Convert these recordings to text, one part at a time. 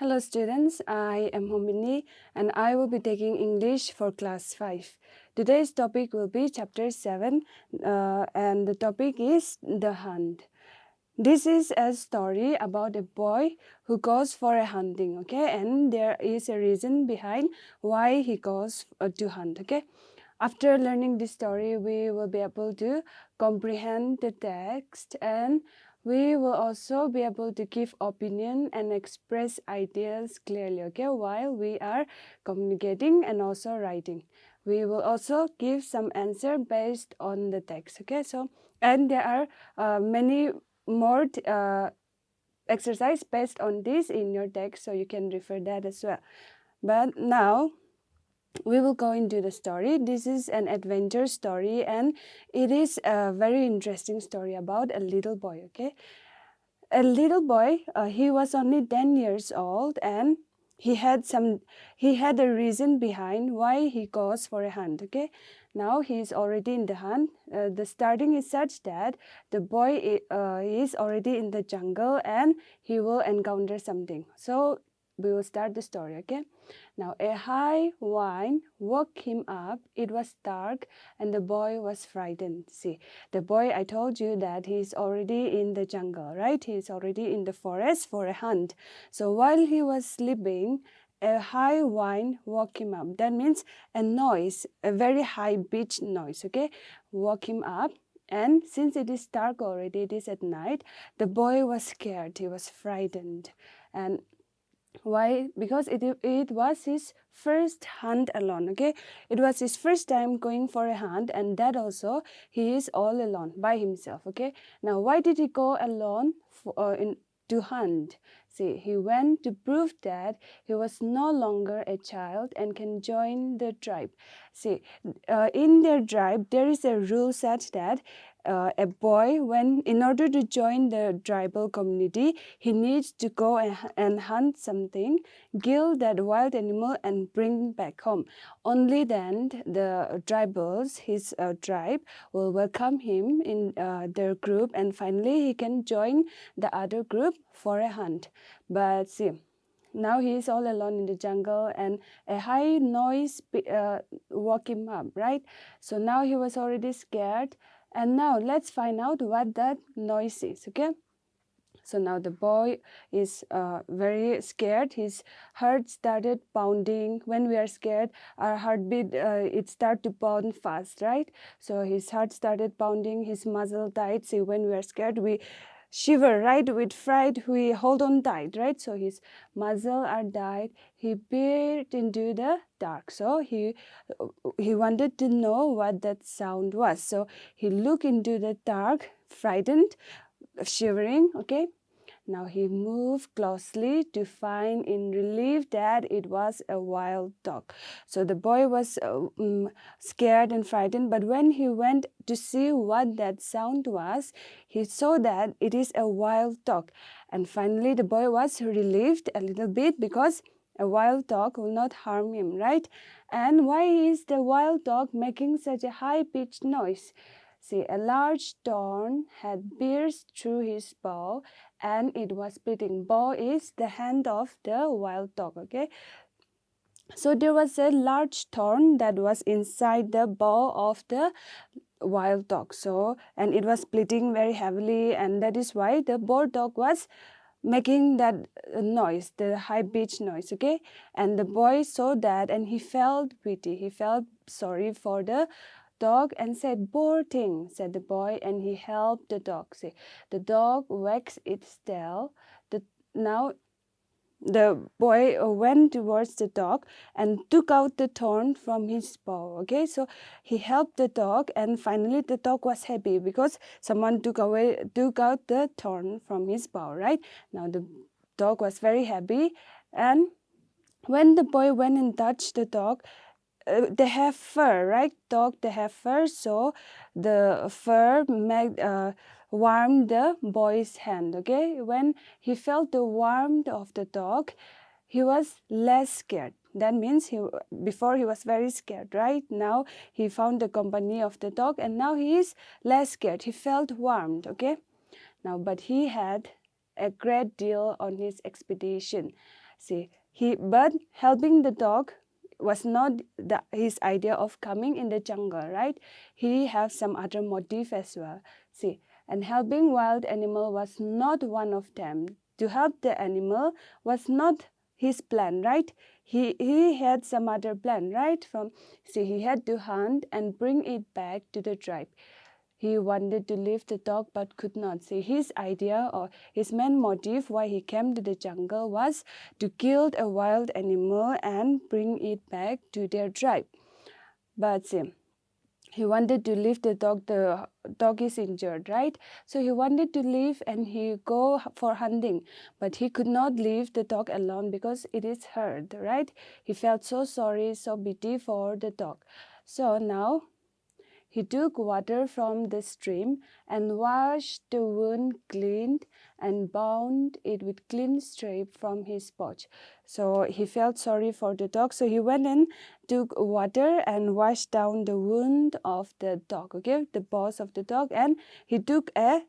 Hello students, I am Homini and I will be taking English for class 5. Today's topic will be chapter 7 and the topic is The Hunt. This is a story about a boy who goes for a hunting, okay? And there is a reason behind why he goes to hunt, okay? After learning this story, we will be able to comprehend the text and we will also be able to give opinion and express ideas clearly, okay, while we are communicating and also writing. We will also give some answer based on the text, okay? So, and there are many more exercise based on this in your text, so you can refer that as well. But now, we will go into the story. This is an adventure story and it is a very interesting story about a little boy, okay? A little boy, he was only 10 years old and he had a reason behind why he goes for a hunt, okay? Now he is already in the hunt. The starting is such that the boy is already in the jungle and he will encounter something. So we will start the story, okay? Now a high wind woke him up. It was dark and the boy was frightened. See, the boy, I told you that he's already in the jungle, right? He's already in the forest for a hunt. So while he was sleeping, a high wind woke him up. That means a noise, a very high pitched noise, okay? Woke him up. And since it is dark already, it is at night, the boy was scared. He was frightened. And why? Because it was his first hunt alone, okay? It was his first time going for a hunt, and that also he is all alone by himself, okay? Now why did he go alone to hunt? See, he went to prove that he was no longer a child and can join the tribe. See, in their tribe there is a rule such that a boy, when in order to join the tribal community, he needs to go and hunt something, kill that wild animal and bring back home. Only then the tribals, his tribe, will welcome him in their group, and finally he can join the other group for a hunt. But see, now he is all alone in the jungle and a high noise woke him up, right? So now he was already scared. And now let's find out what that noise is, okay? So now the boy is very scared. His heart started pounding. When we are scared, our heartbeat, it start to pound fast, right? So his heart started pounding, his muscle tight. See, when we are scared, we shiver, right? With fright, we hold on tight, right? So his muscle are tight. He peered into the dark. So he wanted to know what that sound was. So he looked into the dark, frightened, shivering, okay? Now he moved closely to find in relief that it was a wild dog. So the boy was scared and frightened, but when he went to see what that sound was, he saw that it is a wild dog. And finally the boy was relieved a little bit because a wild dog will not harm him, right? And why is the wild dog making such a high-pitched noise? See, a large thorn had pierced through his bow and it was bleeding. Bow is the hand of the wild dog, okay? So there was a large thorn that was inside the bow of the wild dog. So, and it was bleeding very heavily, and that is why the boar dog was making that noise, the high-pitched noise, okay? And the boy saw that and he felt pity. He felt sorry for the dog and said, "Poor thing," said the boy, and he helped the dog. See, the dog wagged its tail. Now the boy went towards the dog and took out the thorn from his paw, okay? So he helped the dog and finally the dog was happy because someone took out the thorn from his paw, right? Now the dog was very happy, and when the boy went and touched the dog, they have fur, right? Dog, they have fur, so the fur made warmed the boy's hand, okay? When he felt the warmth of the dog, he was less scared. That means before he was very scared, right? Now he found the company of the dog and now he is less scared. He felt warmed, okay? Now, but he had a great deal on his expedition. See, but helping the dog was not his idea of coming in the jungle, right? He have some other motive as well. See, and helping wild animal was not one of them. To help the animal was not his plan, right? He had some other plan, right? He had to hunt and bring it back to the tribe. He wanted to leave the dog but could not. See, his idea or his main motive why he came to the jungle was to kill a wild animal and bring it back to their tribe. But see, he wanted to leave the dog. The dog is injured, right? So he wanted to leave and he go for hunting, but he could not leave the dog alone because it is hurt, right? He felt so sorry, so pity for the dog. So now he took water from the stream and washed the wound clean and bound it with clean strip from his pouch. So he felt sorry for the dog. So he went and took water and washed down the wound of the dog, okay, the paws of the dog. And he took a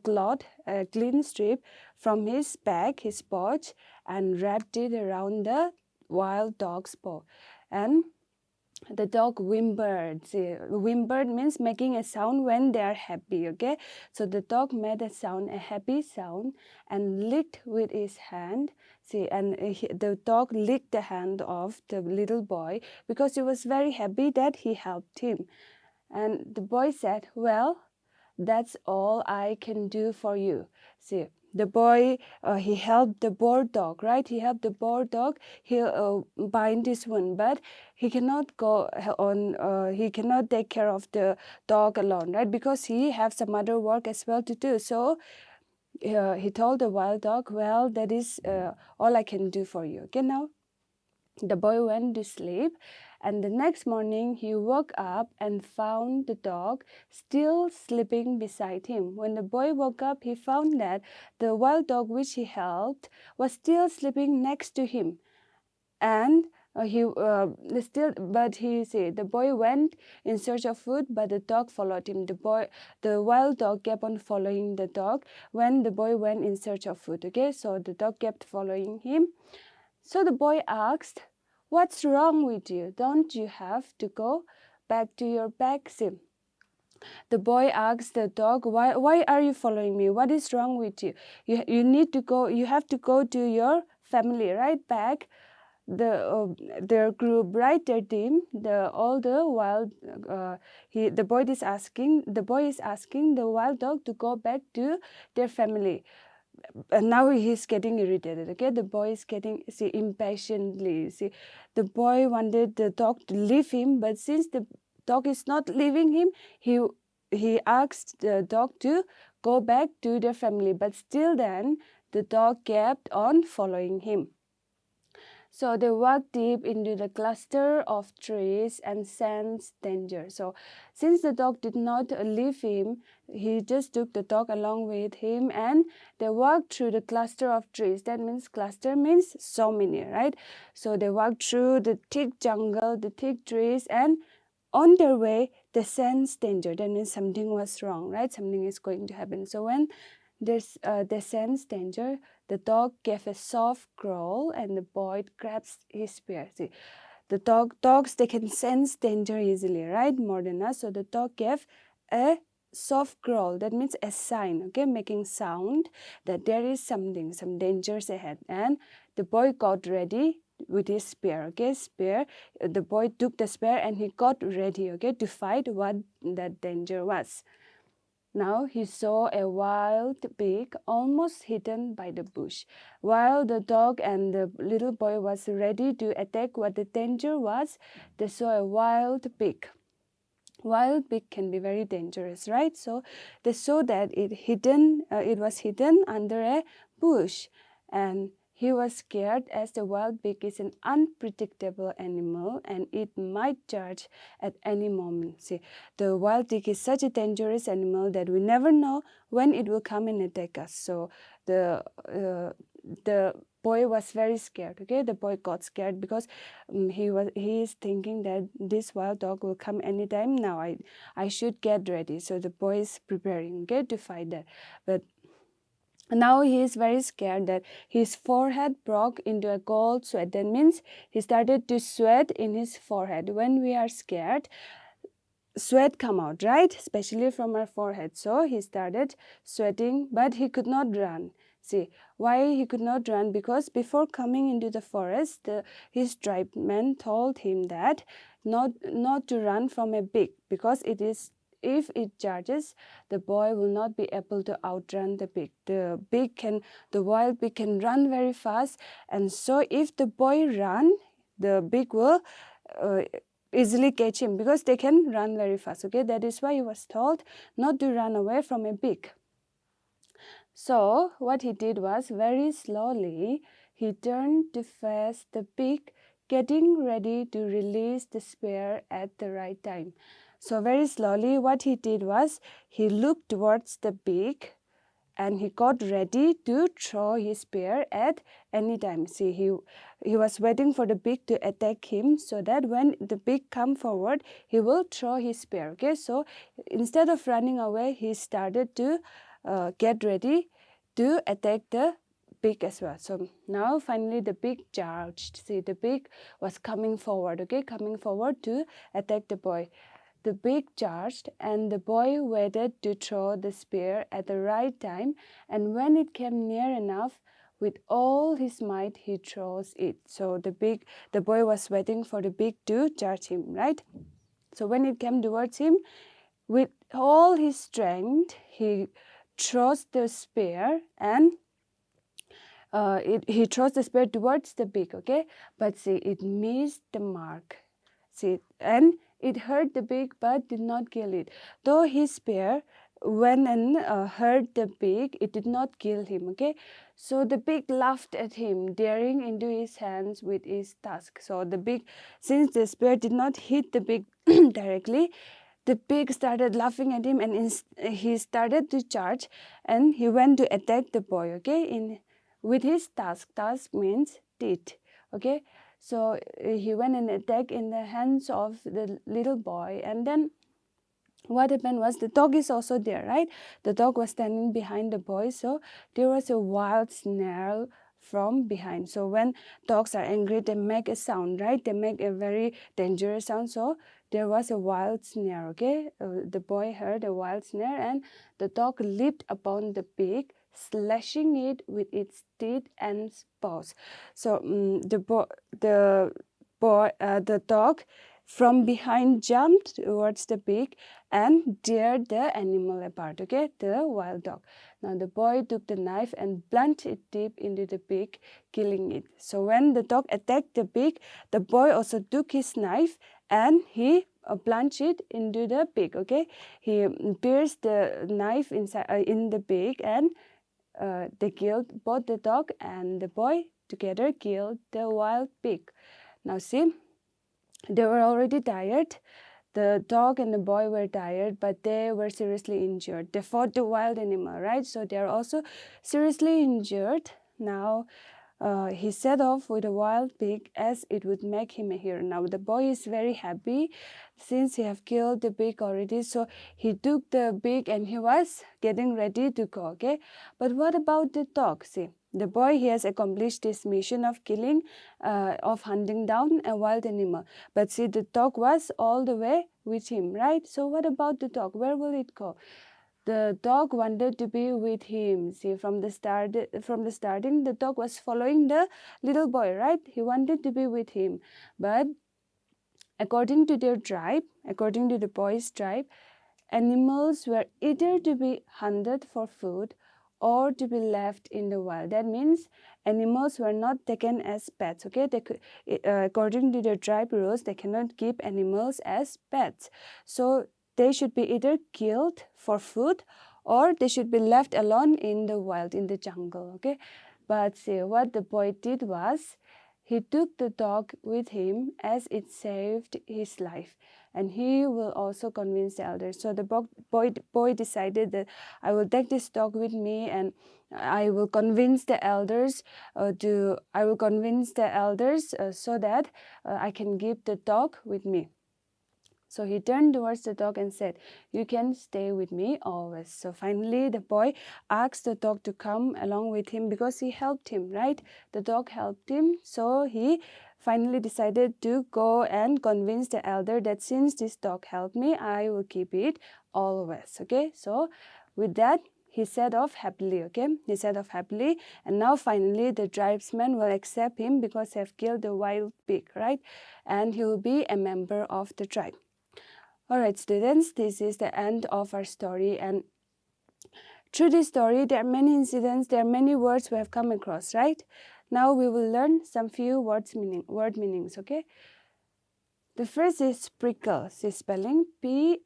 cloth, a clean strip from his bag, his pouch, and wrapped it around the wild dog's paw. And the dog whimpered. See, whimpered means making a sound when they are happy, okay? So the dog made a sound, a happy sound, and licked with his hand. See, and the dog licked the hand of the little boy because he was very happy that he helped him. And the boy said, "Well, that's all I can do for you." See, the boy, he helped the boar dog, right? He helped the boar dog. He bind his wound, but he cannot go on. He cannot take care of the dog alone, right? Because he have some other work as well to do. So he told the wild dog, "Well, that is all I can do for you." Okay, now the boy went to sleep, and the next morning he woke up and found the dog still sleeping beside him. When the boy woke up, he found that the wild dog which he helped was still sleeping next to him. And the boy went in search of food, but the dog followed him. The wild dog kept on following the dog when the boy went in search of food. Okay, so the dog kept following him. So the boy asked, "What's wrong with you? Don't you have to go back to your bag?" The boy asked the dog, why are you following me? What is wrong with you? You need to go, you have to go to your family, right? Back their group, right? Their team, all the wild the boy is asking the wild dog to go back to their family. And now he's getting irritated, okay? The boy is getting impatiently. The boy wanted the dog to leave him, but since the dog is not leaving him, he asked the dog to go back to their family, but still then the dog kept on following him. So they walked deep into the cluster of trees and sensed danger. So since the dog did not leave him, he just took the dog along with him, and they walked through the cluster of trees. That means cluster means so many, right? So they walked through the thick jungle, the thick trees, and on their way, they sensed danger. That means something was wrong, right? Something is going to happen. So when they sensed danger, the dog gave a soft growl, and the boy grabs his spear. See, the dogs, they can sense danger easily, right? More than us. So the dog gave a soft growl. That means a sign, okay, making sound that there is some dangers ahead. And the boy got ready with his spear, okay, spear. The boy took the spear and he got ready, okay, to fight what that danger was. Now he saw a wild pig almost hidden by the bush. While the dog and the little boy was ready to attack what the danger was, they saw a wild pig. Wild pig can be very dangerous, right? So they saw that it was hidden under a bush, and he was scared as the wild pig is an unpredictable animal and it might charge at any moment. See, the wild pig is such a dangerous animal that we never know when it will come and attack us. So the boy was very scared. Okay, the boy got scared because he is thinking that this wild dog will come anytime now. I should get ready. So the boy is preparing, okay, to fight that. But Now he is very scared that his forehead broke into a cold sweat. That means he started to sweat in his forehead. When we are scared, sweat come out, right? Especially from our forehead. So he started sweating, but he could not run. See, why he could not run? Because before coming into the forest, his tribemen told him that not to run from a pig, because it is, if it charges, the boy will not be able to outrun the pig. The wild pig can run very fast, and so if the boy run, the pig will easily catch him, because they can run very fast. Okay, that is why he was told not to run away from a pig. So what he did was, very slowly he turned to face the pig, getting ready to release the spear at the right time. So very slowly what he did was, he looked towards the pig and he got ready to throw his spear at any time. See, he was waiting for the pig to attack him, so that when the pig come forward, he will throw his spear. Okay, so instead of running away, he started to get ready to attack the pig as well. So now finally the pig charged. See, the pig was coming forward, okay, coming forward to attack the boy. The pig charged, and the boy waited to throw the spear at the right time, and when it came near enough, with all his might he throws it. So the boy was waiting for the pig to charge him, right? So when it came towards him, with all his strength, he throws the spear, and he throws the spear towards the pig, okay? But see, it missed the mark. See, and it hurt the pig but did not kill it. Though his spear went and hurt the pig, it did not kill him, okay? So the pig laughed at him, daring into his hands with his tusk. So the pig, since the spear did not hit the pig directly, the pig started laughing at him, and he started to charge, and he went to attack the boy, okay, with his tusk. Tusk means teeth, okay. So he went and attacked in the hands of the little boy, and then what happened was, the dog is also there, right? The dog was standing behind the boy, so there was a wild snarl from behind. So when dogs are angry, they make a sound, right? They make a very dangerous sound. So there was a wild snare, okay? The boy heard a wild snare, and the dog leaped upon the pig, slashing it with its teeth and paws. So the dog from behind jumped towards the pig and tear the animal apart, okay, the wild dog. Now the boy took the knife and plunged it deep into the pig, killing it. So when the dog attacked the pig, the boy also took his knife and he plunged it into the pig, okay. He pierced the knife inside in the pig, and they killed both the dog and the boy together, killed the wild pig. Now see, they were already tired. The dog and the boy were tired, but they were seriously injured. They fought the wild animal, right? So they are also seriously injured. Now he set off with a wild pig, as it would make him a hero. Now the boy is very happy since he have killed the pig already. So he took the pig and he was getting ready to go, okay? But what about the dog? See, the boy, he has accomplished his mission of killing, of hunting down a wild animal. But see, the dog was all the way with him, right? So what about the dog? Where will it go? The dog wanted to be with him. See, from the starting, the dog was following the little boy, right? He wanted to be with him. But according to their tribe, according to the boy's tribe, animals were either to be hunted for food or to be left in the wild. That means animals were not taken as pets, okay? According to their tribe rules, they cannot keep animals as pets. So they should be either killed for food or they should be left alone in the wild, in the jungle, okay? But see, what the boy did was, he took the dog with him, as it saved his life, and he will also convince the elders. So the boy decided that, I will take this dog with me, and I will convince the elders so that I can keep the dog with me. So he turned towards the dog and said, "You can stay with me always." So finally the boy asked the dog to come along with him because he helped him, right? The dog helped him. So he finally decided to go and convince the elder that since this dog helped me, I will keep it always. Okay, so with that, he set off happily. Okay, he set off happily, and now finally the tribesmen will accept him because he have killed the wild pig, right? And he will be a member of the tribe. All right, students, this is the end of our story, and through this story, there are many incidents, there are many words we have come across, right? Now we will learn some few word meanings, okay? The first is prickle. See spelling Prickle.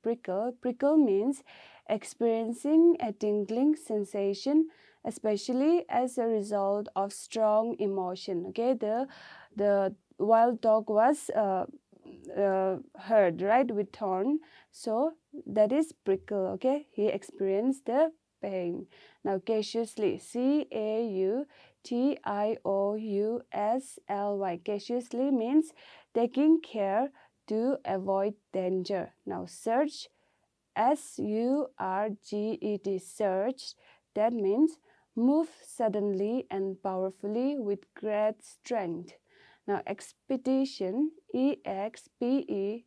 Prickle. Prickle means experiencing a tingling sensation, especially as a result of strong emotion. Okay, the wild dog was hurt, right, with thorn, so that is prickle. Okay, he experienced the pain. Now cautiously, cautiously. Cautiously means taking care to avoid danger. Now surge, surget, surge, that means move suddenly and powerfully with great strength. Now expedition, expedition.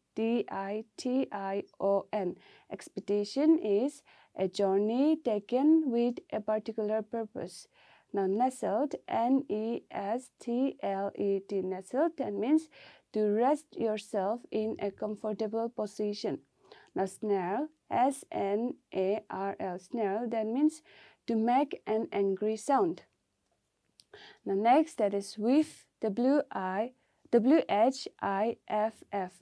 Expedition is a journey taken with a particular purpose. Now nestled, nestled, nestled, that means to rest yourself in a comfortable position. Now snarl, snarl, snarl, that means to make an angry sound. Now next, that is whiff, whiff,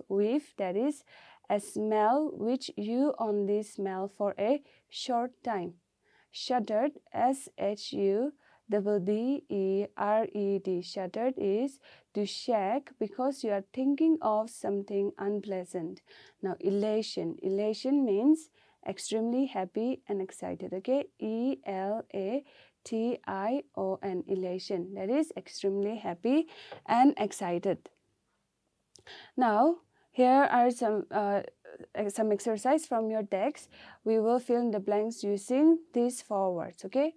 whiff, that is a smell which you only smell for a short time. Shuddered, shuddered, shuddered is to shake because you are thinking of something unpleasant. Now elation, elation means extremely happy and excited. Okay, ELATION, elation, that is extremely happy and excited. Now here are some exercise from your text. We will fill in the blanks using these 4 words. Okay,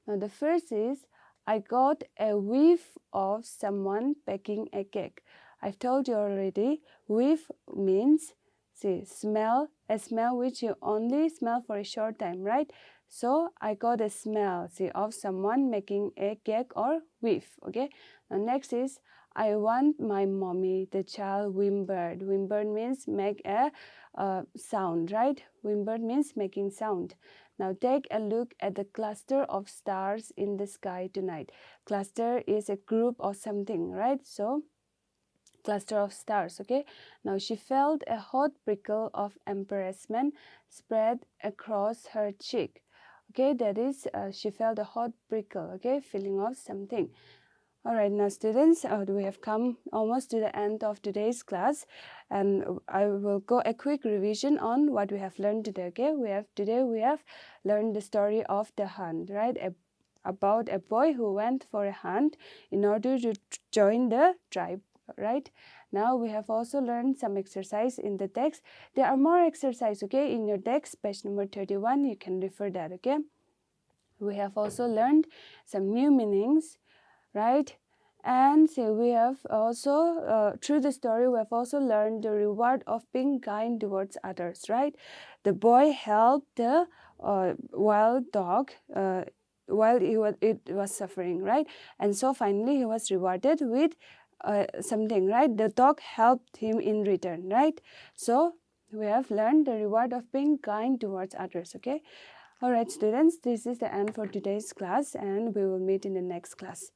now the first is, I got a whiff of someone baking a cake. I've told you already, whiff means, see, smell, a smell which you only smell for a short time, right? So I got a smell, see, of someone making a cake, or whiff. Okay, now next is, I want my mommy. The child whimpered. Whimpered means make a sound, right? Whimpered means making sound. Now take a look at the cluster of stars in the sky tonight. Cluster is a group or something, right? So cluster of stars. Okay, now she felt a hot prickle of embarrassment spread across her cheek. Okay, that is she felt a hot prickle. Okay, feeling of something. All right, now students, we have come almost to the end of today's class, and I will go a quick revision on what we have learned today. Okay, today we have learned the story of the hunt, right? About a boy who went for a hunt in order to join the tribe, right? Now we have also learned some exercise in the text. There are more exercise, okay, in your text, page number 31. You can refer that. Okay, we have also learned some new meanings, right? And so we have also, through the story, we have also learned the reward of being kind towards others, right? The boy helped the wild dog while it was suffering, right? And so finally he was rewarded with something, right? The dog helped him in return, right? So we have learned the reward of being kind towards others. Okay, all right, students, this is the end for today's class, and we will meet in the next class.